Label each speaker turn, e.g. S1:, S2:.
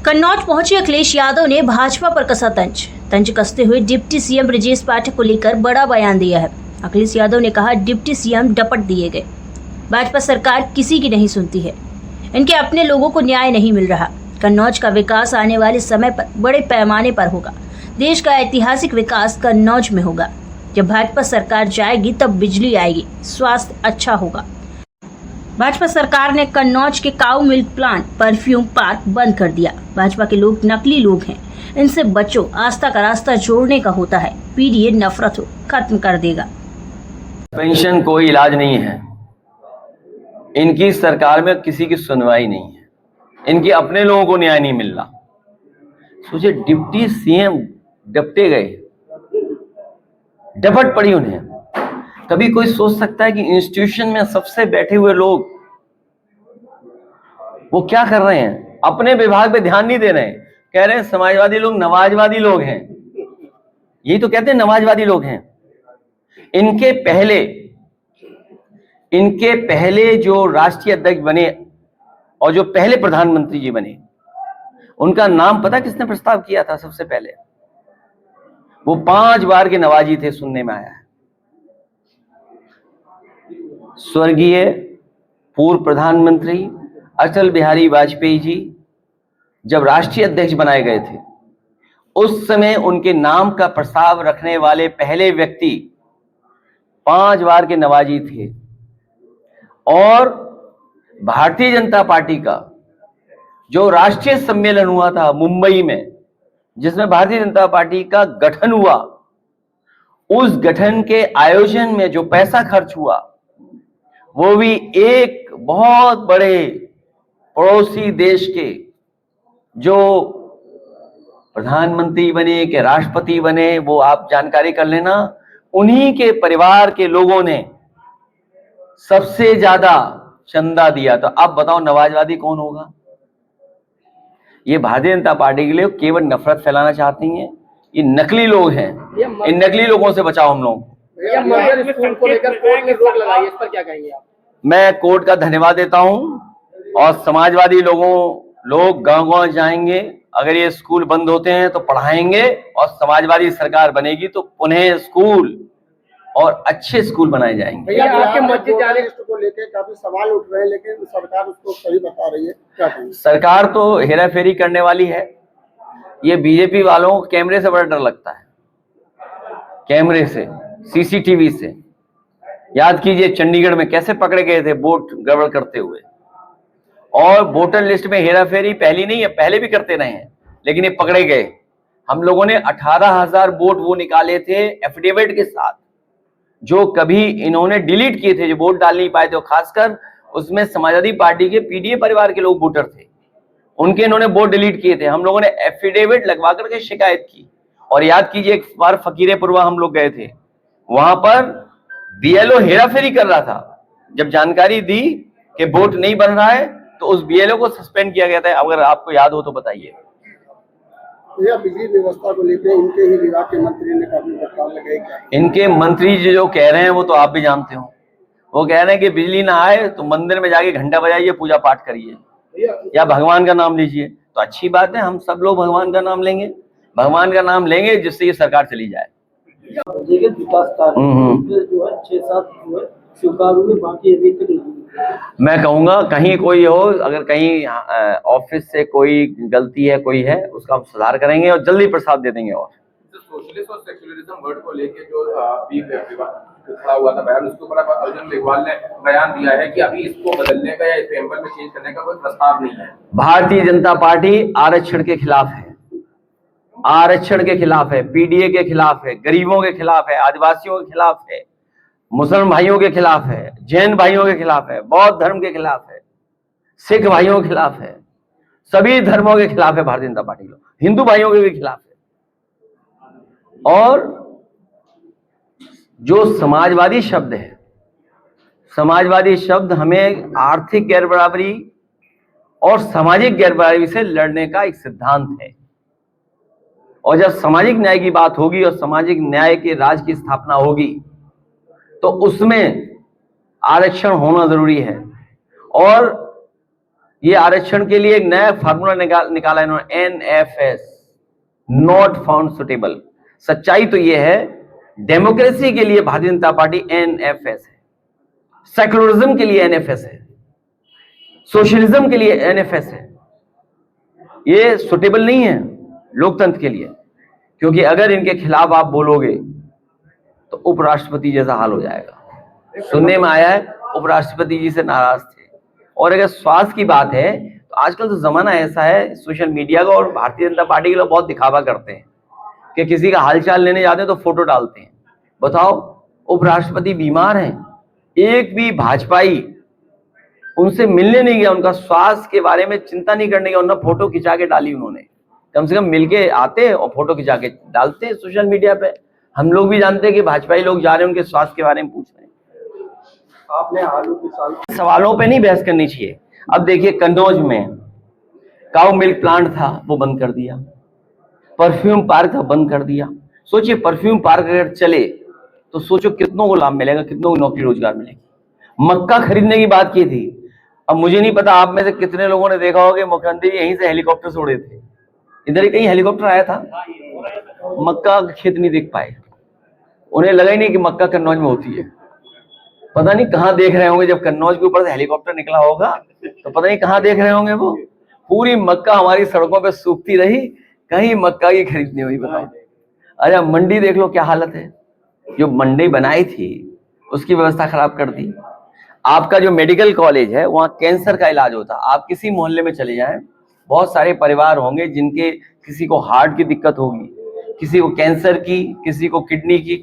S1: कन्नौज पहुंचे अखिलेश यादव ने भाजपा पर कसा तंज कसते हुए डिप्टी सीएम ब्रजेश पाठक को लेकर बड़ा बयान दिया है। अखिलेश यादव ने कहा, डिप्टी सीएम डपट दिए गए, भाजपा सरकार किसी की नहीं सुनती है, इनके अपने लोगों को न्याय नहीं मिल रहा। कन्नौज का विकास आने वाले समय पर बड़े पैमाने पर होगा। देश का ऐतिहासिक विकास कन्नौज में होगा। जब भाजपा सरकार जाएगी तब बिजली आएगी, स्वास्थ्य अच्छा होगा। भाजपा सरकार ने कन्नौज के काऊ मिल्क प्लांट, परफ्यूम पार्क बंद कर दिया। भाजपा के लोग नकली लोग हैं, इनसे बचो। आस्था का रास्ता जोड़ने का होता है, पीडीए नफरत को खत्म कर देगा।
S2: पेंशन कोई इलाज नहीं है। इनकी सरकार में किसी की सुनवाई नहीं है। इनके अपने लोगों को न्याय नहीं मिल रहा। सोचिए, डिप्टी सीएम डपटे गए, डपट पड़ी उन्हें। कभी कोई सोच सकता है कि इंस्टीट्यूशन में सबसे बैठे हुए लोग वो क्या कर रहे हैं? अपने विभाग पे ध्यान नहीं दे रहे हैं। कह रहे हैं समाजवादी लोग नवाजवादी लोग हैं। यही तो कहते हैं नवाजवादी लोग हैं। इनके पहले जो राष्ट्रीय अध्यक्ष बने और जो पहले प्रधानमंत्री जी बने, उनका नाम पता किसने प्रस्ताव किया था? सबसे पहले वो 5 बार के नवाजी थे, सुनने में आया है। स्वर्गीय पूर्व प्रधानमंत्री अटल बिहारी वाजपेयी जी जब राष्ट्रीय अध्यक्ष बनाए गए थे, उस समय उनके नाम का प्रस्ताव रखने वाले पहले व्यक्ति 5 बार के नवाजी थे। और भारतीय जनता पार्टी का जो राष्ट्रीय सम्मेलन हुआ था मुंबई में, जिसमें भारतीय जनता पार्टी का गठन हुआ, उस गठन के आयोजन में जो पैसा खर्च हुआ, वो भी एक बहुत बड़े पड़ोसी देश के जो प्रधानमंत्री बने, के राष्ट्रपति बने, वो आप जानकारी कर लेना, उन्हीं के परिवार के लोगों ने सबसे ज्यादा चंदा दिया। तो अब बताओ नवाजवादी कौन होगा? ये भारतीय जनता पार्टी के लिए केवल नफरत फैलाना चाहती हैं। ये नकली लोग हैं। इन नकली लोगों से बचाओ हम लोग।
S3: स्कूल को लेकर कोर्ट ने रोक लगाई, इस पर क्या कहेंगे आप?
S2: मैं कोर्ट का धन्यवाद देता हूं। और समाजवादी लोग गांव-गांव जाएंगे। अगर ये स्कूल बंद होते हैं तो पढ़ाएंगे, और समाजवादी सरकार बनेगी तो पुनः स्कूल और अच्छे स्कूल बनाए जाएंगे।
S3: भैया, आपके मस्जिद जाने को लेकर काफी सवाल उठ रहे हैं, लेकिन सरकार उसको सही बता रही है, क्या कहेंगे?
S2: सरकार तो हेराफेरी करने वाली है। ये बीजेपी वालों को कैमरे से बड़ा डर लगता है, कैमरे से, सीसीटीवी से। याद कीजिए चंडीगढ़ में कैसे पकड़े गए थे वोट गड़बड़ करते हुए। और वोटर लिस्ट में हेराफेरी पहली नहीं है, पहले भी करते रहे हैं, लेकिन ये पकड़े गए। हम लोगों ने 18,000 वोट वो निकाले थे एफिडेविट के साथ, जो कभी इन्होंने डिलीट किए थे, जो वोट डाल नहीं पाए थे। खासकर उसमें समाजवादी पार्टी के पीडीए परिवार के लोग वोटर थे, उनके इन्होंने वोट डिलीट किए थे। हम लोगों ने एफिडेविट लगवा करके शिकायत की। और याद कीजिए एक बार फकीरेपुरवा हम लोग गए थे, वहां पर बीएलओ हेराफेरी कर रहा था। जब जानकारी दी कि वोट नहीं बन रहा है तो उस बीएलओ को सस्पेंड किया गया था। अगर आपको याद हो तो बताइए।
S3: बिजली व्यवस्था को लेकर इनके ही विभाग के मंत्री ने काफी प्रस्ताव लगाए क्या?
S2: इनके मंत्री जो कह रहे हैं वो तो आप भी जानते हो। वो कह रहे हैं कि बिजली ना आए तो मंदिर में जाके घंटा बजाइए, पूजा पाठ करिए या भगवान का नाम लीजिए। तो अच्छी बात है, हम सब लोग भगवान का नाम लेंगे, भगवान का नाम लेंगे, जिससे ये सरकार चली जाए।
S3: विकास कार्य जो है 6-7 स्वीकार हुए, बाकी अभी तक नहीं।
S2: मैं कहूंगा कहीं कोई हो, अगर कहीं ऑफिस से कोई गलती है, कोई है, उसका हम सुधार करेंगे और जल्दी प्रस्ताव दे देंगे। और
S4: सोशलिस्ट और सेक्युलरिज्म वर्ड को लेके जो खड़ा हुआ था बयान, उसके ऊपर अर्जुन मेघवाल ने बयान दिया है कि अभी इसको बदलने का या इस फ्रेमवर्क में चेंज करने का कोई प्रस्ताव नहीं है।
S2: भारतीय जनता पार्टी आरक्षण के खिलाफ है, आरक्षण के खिलाफ है, पीडीए के खिलाफ है, गरीबों के खिलाफ है, आदिवासियों के खिलाफ है, मुसलमान भाइयों के खिलाफ है, जैन भाइयों के खिलाफ है, बौद्ध धर्म के खिलाफ है, सिख भाइयों के खिलाफ है, सभी धर्मों के खिलाफ है भारतीय जनता पार्टी लोग, हिंदू भाइयों के भी खिलाफ है। और जो समाजवादी शब्द है, समाजवादी शब्द हमें आर्थिक गैरबराबरी और सामाजिक गैरबराबरी से लड़ने का एक सिद्धांत है। और जब सामाजिक न्याय की बात होगी और सामाजिक न्याय के राज की स्थापना होगी, तो उसमें आरक्षण होना जरूरी है। और ये आरक्षण के लिए एक नया फार्मूला निकाला इन्होंने, NFS, नॉट फाउंड सुटेबल। सच्चाई तो ये है, डेमोक्रेसी के लिए भारतीय जनता पार्टी NFS है, सेकुलरिज्म के लिए NFS है, सोशलिज्म के लिए NFS है। ये सुटेबल नहीं है लोकतंत्र के लिए, क्योंकि अगर इनके खिलाफ आप बोलोगे तो उपराष्ट्रपति जैसा हाल हो जाएगा। सुनने में आया है उपराष्ट्रपति जी से नाराज थे। और अगर स्वास्थ्य की बात है तो आजकल तो जमाना ऐसा है सोशल मीडिया का, और भारतीय जनता पार्टी के लोग बहुत दिखावा करते हैं कि किसी का हालचाल लेने जाते हैं तो फोटो डालते हैं। बताओ, उपराष्ट्रपति बीमार हैं, एक भी भाजपाई उनसे मिलने नहीं गया, उनका स्वास्थ्य के बारे में चिंता नहीं करने गया, उन्होंने फोटो खिंचा के डाली। उन्होंने कम से कम मिलके आते और फोटो खिंचा के डालते सोशल मीडिया पे। हम लोग भी जानते हैं कि भाजपाई लोग जा रहे हैं उनके स्वास्थ्य के बारे में पूछ रहे हैं।
S3: आपने आलू किसान
S2: सवालों पे नहीं बहस करनी चाहिए। अब देखिए, कन्नौज में काऊ मिल्क प्लांट था, वो बंद कर दिया। परफ्यूम पार्क था, बंद कर दिया। सोचिए, परफ्यूम पार्क अगर चले तो सोचो कितनों को लाभ मिलेगा, कितनों को नौकरी रोजगार मिलेगी। मक्का खरीदने की बात की थी। अब मुझे नहीं पता आप में से कितने लोगों ने देखा होगा कि मुख्यमंत्री यहीं से हेलीकॉप्टर से उड़े थे। इधर ही कहीं हेलीकॉप्टर आया था, मक्का का खेत नहीं देख पाए। उन्हें लगा ही नहीं कि मक्का कन्नौज में होती है। पता नहीं कहाँ देख रहे होंगे, जब कन्नौज के ऊपर से हेलीकॉप्टर निकला होगा तो पता नहीं कहाँ देख रहे होंगे वो। पूरी मक्का हमारी सड़कों पे सूखती रही, कहीं मक्का की खरीद नहीं हुई। बताओ, अरे मंडी देख लो क्या हालत है। जो मंडी बनाई थी उसकी व्यवस्था खराब कर दी। आपका जो मेडिकल कॉलेज है वहाँ कैंसर का इलाज होता, आप किसी मोहल्ले में चले जाएं, बहुत सारे परिवार होंगे जिनके किसी को हार्ट की दिक्कत होगी, किसी को कैंसर की, किसी को किडनी की,